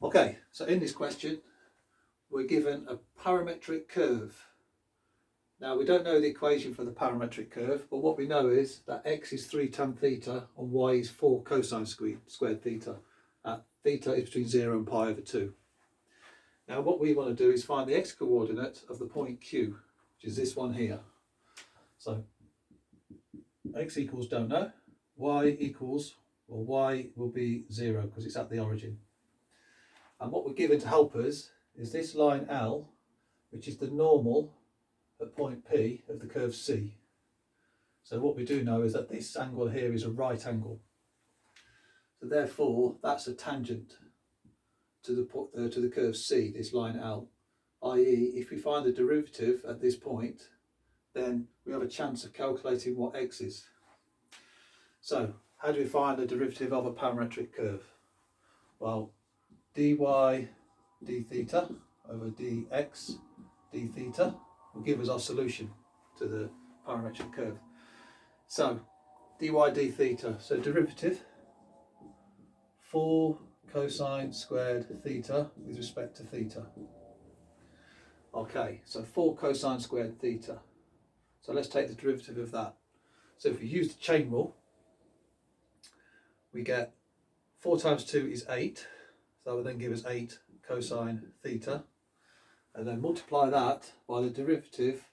Okay, so in this question we're given a parametric curve. Now we don't know the equation for the parametric curve, but what we know is that x is 3 tan theta and y is 4 cosine squared theta. Theta is between 0 and pi over 2. Now what we want to do is find the x coordinate of the point Q, which is this one here. So x equals don't know, y equals, well, y will be 0 because it's at the origin. And what we're given to help us is this line L, which is the normal at point P of the curve C. So what we do know is that this angle here is a right angle. So therefore that's a tangent to the curve C, this line L. i.e. if we find the derivative at this point, then we have a chance of calculating what x is. So how do we find the derivative of a parametric curve? Well, dy d theta over dx d theta will give us our solution to the parametric curve. So dy d theta, so derivative 4 cosine squared theta with respect to theta. Okay, so 4 cosine squared theta. So let's take the derivative of that. So if we use the chain rule, we get 4 times 2 is 8. So that will then give us 8 cosine theta. And then multiply that by the derivative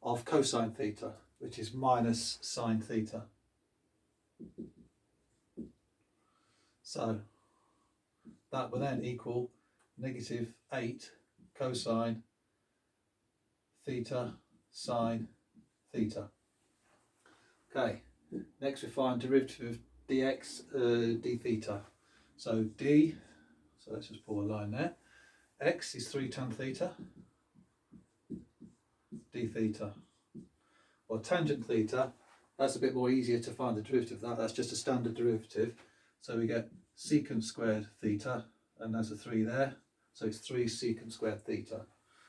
of cosine theta, which is minus sine theta. So that will then equal negative 8 cosine theta sine theta. Okay, next we find derivative of dx d theta. So d, so let's just pull a line there. X is 3 tan theta d theta. Well, tangent theta, that's a bit more easier to find the derivative of that. That's just a standard derivative. So we get secant squared theta, and there's a 3 there. So it's 3 secant squared theta.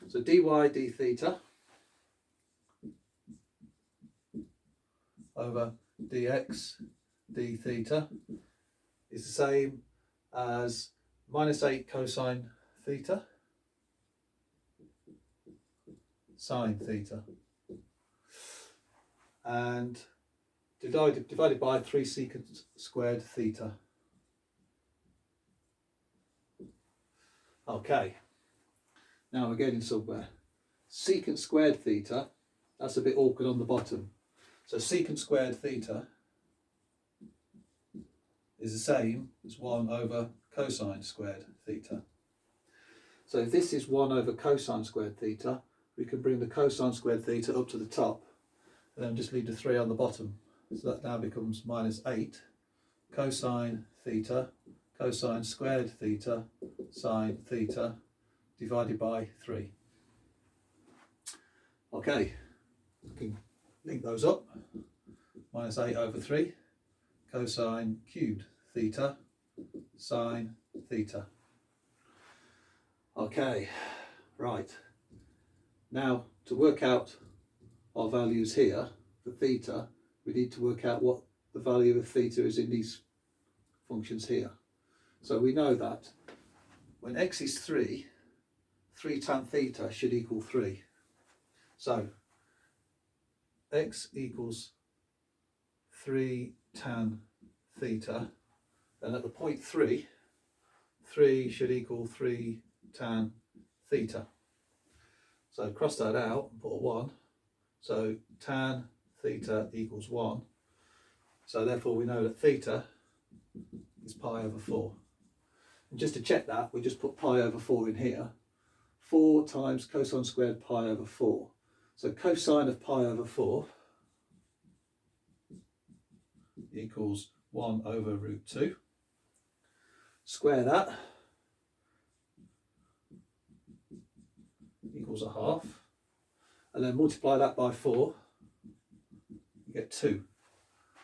So dy d theta over dx d theta is the same as minus 8 cosine theta sine theta, and divided by 3 secant squared theta. Okay, now we're getting somewhere. Secant squared theta, that's a bit awkward on the bottom. So secant squared theta is the same as 1 over cosine squared theta. So if this is 1 over cosine squared theta, we can bring the cosine squared theta up to the top and then just leave the 3 on the bottom. So that now becomes minus 8 cosine theta cosine squared theta sine theta divided by 3. Okay, we can link those up. Minus 8 over 3 cosine cubed theta sine theta. Okay, right. Now to work out our values here for theta, we need to work out what the value of theta is in these functions here. So we know that when x is 3, 3 tan theta should equal 3. So x equals 3 tan theta, and at the point 3, 3 should equal 3 tan theta. So cross that out and put a 1. So tan theta equals 1. So therefore we know that theta is pi over 4. And just to check that, we just put pi over 4 in here. 4 times cosine squared pi over 4. So cosine of pi over 4 equals 1 over root 2. Square that, equals a half. And then multiply that by 4, you get 2.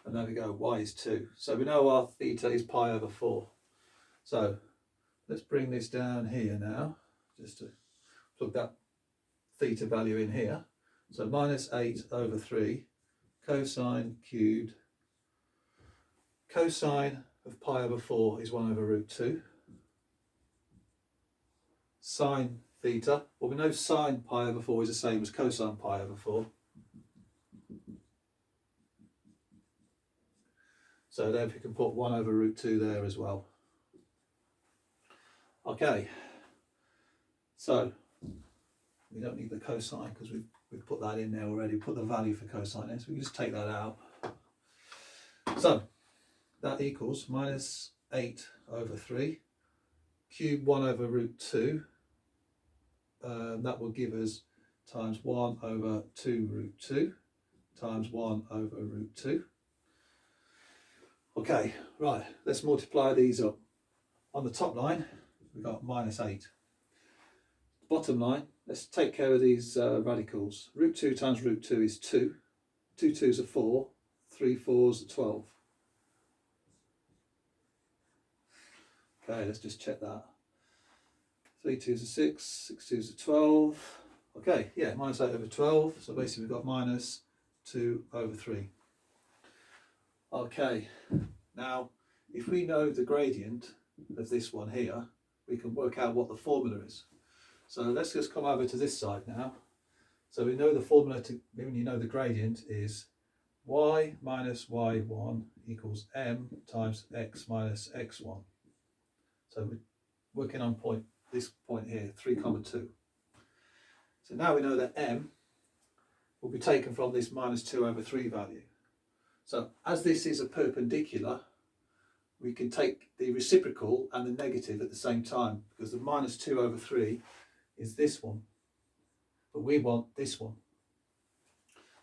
And there we go, y is 2. So we know our theta is pi over 4. So let's bring this down here now, just to plug that theta value in here. So minus 8 over 3 cosine cubed. Cosine of pi over 4 is 1 over root 2. sine theta. Well, we know sine pi over 4 is the same as cosine pi over 4. So therefore we can put 1 over root 2 there as well. Okay, so we don't need the cosine because we've put that in there already, put the value for cosine in, so we can just take that out. So that equals minus 8 over 3, cube 1 over root 2, that will give us times 1 over 2 root 2, times 1 over root 2. Okay, right, let's multiply these up. On the top line, we've got minus 8. Bottom line, let's take care of these radicals. Root 2 times root 2 is 2. 2 2s are 4. 3 4s are 12. Okay, let's just check that. 3 2s are 6. 6 2s are 12. Okay, yeah, minus 8 over 12. So basically we've got minus 2 over 3. Okay, now if we know the gradient of this one here, we can work out what the formula is. So let's just come over to this side now. So we know the formula when you know the gradient is y minus y1 equals m times x minus x1. So we're working on this point here, 3, 2. So now we know that m will be taken from this minus 2 over 3 value. So as this is a perpendicular, we can take the reciprocal and the negative at the same time, because the minus 2 over 3 is this one, but we want this one.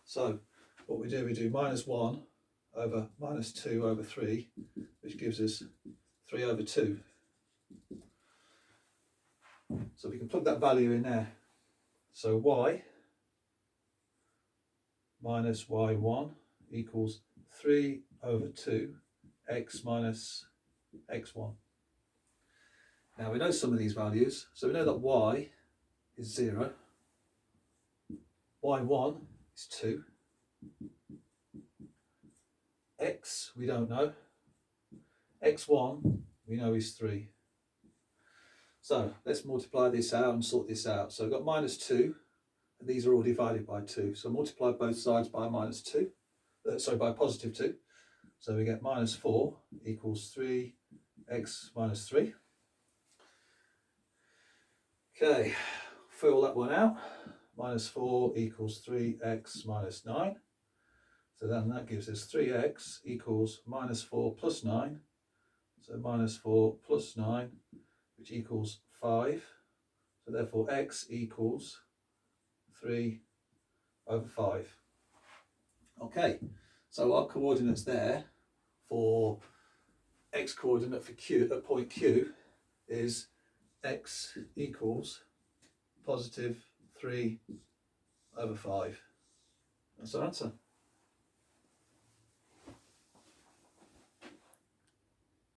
So what we do minus 1 over minus 2 over 3, which gives us 3 over 2. So we can plug that value in there. So y minus y1 equals 3 over 2 x minus x1. Now we know some of these values, so we know that y is 0, y1 is 2, x we don't know, x1 we know is 3. So let's multiply this out and sort this out. So we've got minus 2, and these are all divided by 2. So multiply both sides by minus 2, by positive 2. So we get minus 4 equals 3x minus 3. Okay, fill that one out. Minus 4 equals 3x minus 9. So then that gives us 3x equals minus 4 plus 9. So minus 4 plus 9, which equals 5. So therefore x equals 3 over 5. Okay, so our coordinates there for x coordinate for Q at point Q is x equals positive 3 over 5. That's our answer.